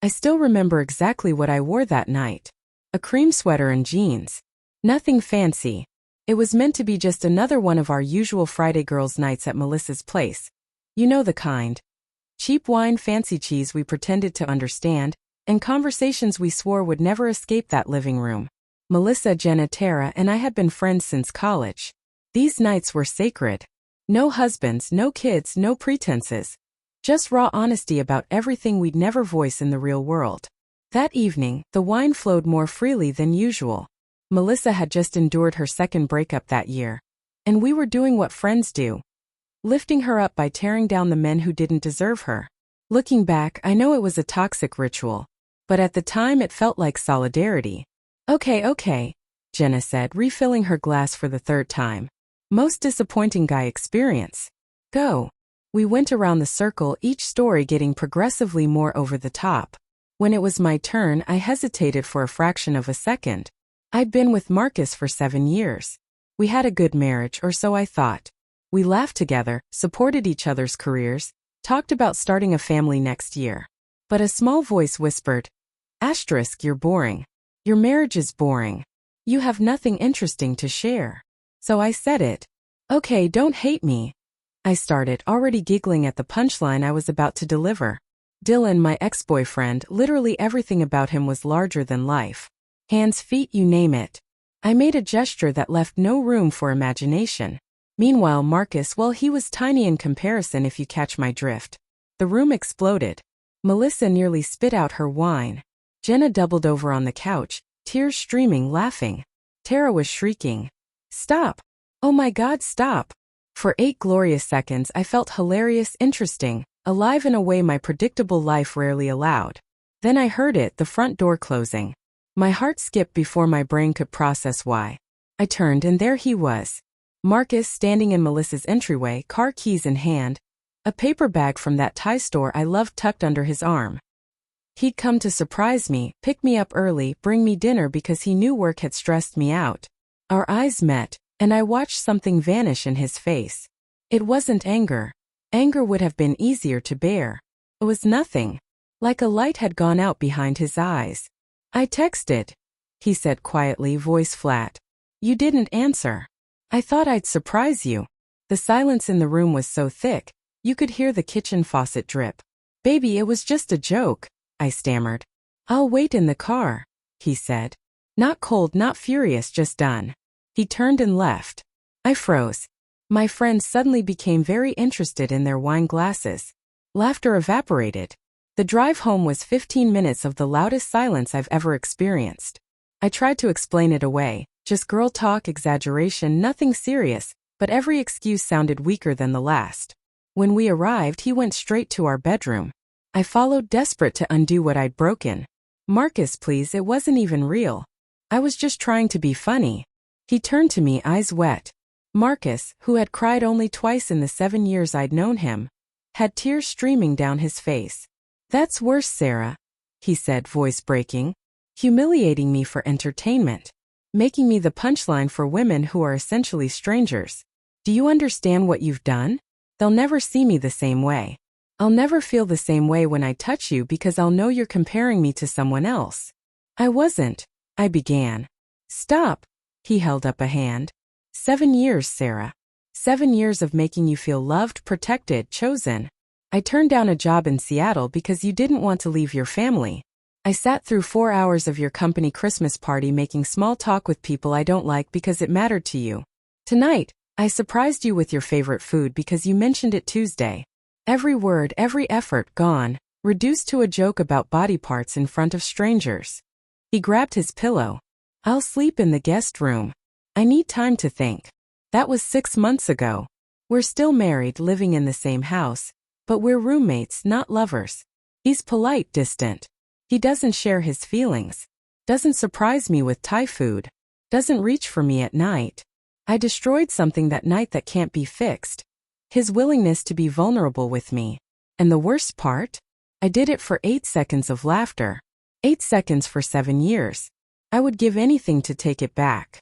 I still remember exactly what I wore that night. A cream sweater and jeans. Nothing fancy. It was meant to be just another one of our usual Friday girls' nights at Melissa's place. You know the kind. Cheap wine, fancy cheese we pretended to understand, and conversations we swore would never escape that living room. Melissa, Jenna, Tara, and I had been friends since college. These nights were sacred. No husbands, no kids, no pretenses. Just raw honesty about everything we'd never voice in the real world. That evening, the wine flowed more freely than usual. Melissa had just endured her second breakup that year. And we were doing what friends do. Lifting her up by tearing down the men who didn't deserve her. Looking back, I know it was a toxic ritual. But at the time it felt like solidarity. Okay, Jenna said, refilling her glass for the third time. Most disappointing guy experience. Go. We went around the circle, each story getting progressively more over the top. When it was my turn, I hesitated for a fraction of a second. I'd been with Marcus for 7 years. We had a good marriage, or so I thought. We laughed together, supported each other's careers, talked about starting a family next year. But a small voice whispered, "Asterisk, you're boring. Your marriage is boring. You have nothing interesting to share." So I said it. "Okay, don't hate me." I started, already giggling at the punchline I was about to deliver. Dylan, my ex-boyfriend, literally everything about him was larger than life. Hands, feet, you name it. I made a gesture that left no room for imagination. Meanwhile, Marcus, well, he was tiny in comparison if you catch my drift. The room exploded. Melissa nearly spit out her wine. Jenna doubled over on the couch, tears streaming, laughing. Tara was shrieking. "Stop! Oh my God, stop!" For 8 glorious seconds I felt hilarious, interesting, alive in a way my predictable life rarely allowed. Then I heard it, the front door closing. My heart skipped before my brain could process why. I turned and there he was. Marcus standing in Melissa's entryway, car keys in hand, a paper bag from that Thai store I loved tucked under his arm. He'd come to surprise me, pick me up early, bring me dinner because he knew work had stressed me out. Our eyes met, and I watched something vanish in his face. It wasn't anger. Anger would have been easier to bear. It was nothing. Like a light had gone out behind his eyes. "I texted," he said quietly, voice flat. "You didn't answer. I thought I'd surprise you." The silence in the room was so thick, you could hear the kitchen faucet drip. "Baby, it was just a joke," I stammered. "I'll wait in the car," he said. Not cold, not furious, just done. He turned and left. I froze. My friends suddenly became very interested in their wine glasses. Laughter evaporated. The drive home was 15 minutes of the loudest silence I've ever experienced. I tried to explain it away, just girl talk, exaggeration, nothing serious, but every excuse sounded weaker than the last. When we arrived, he went straight to our bedroom. I followed, desperate to undo what I'd broken. "Marcus, please, it wasn't even real. I was just trying to be funny." He turned to me, eyes wet. Marcus, who had cried only twice in the 7 years I'd known him, had tears streaming down his face. "That's worse, Sarah," he said, voice breaking. "Humiliating me for entertainment. Making me the punchline for women who are essentially strangers. Do you understand what you've done? They'll never see me the same way. I'll never feel the same way when I touch you because I'll know you're comparing me to someone else." "I wasn't," I began. "Stop," he held up a hand. 7 years, Sarah. 7 years of making you feel loved, protected, chosen. I turned down a job in Seattle because you didn't want to leave your family. I sat through 4 hours of your company Christmas party making small talk with people I don't like because it mattered to you. Tonight, I surprised you with your favorite food because you mentioned it Tuesday. Every word, every effort, gone, reduced to a joke about body parts in front of strangers. He grabbed his pillow. "I'll sleep in the guest room. I need time to think." That was 6 months ago. We're still married, living in the same house, but we're roommates, not lovers. He's polite, distant. He doesn't share his feelings. Doesn't surprise me with Thai food. Doesn't reach for me at night. I destroyed something that night that can't be fixed. His willingness to be vulnerable with me. And the worst part? I did it for 8 seconds of laughter. 8 seconds for 7 years. I would give anything to take it back.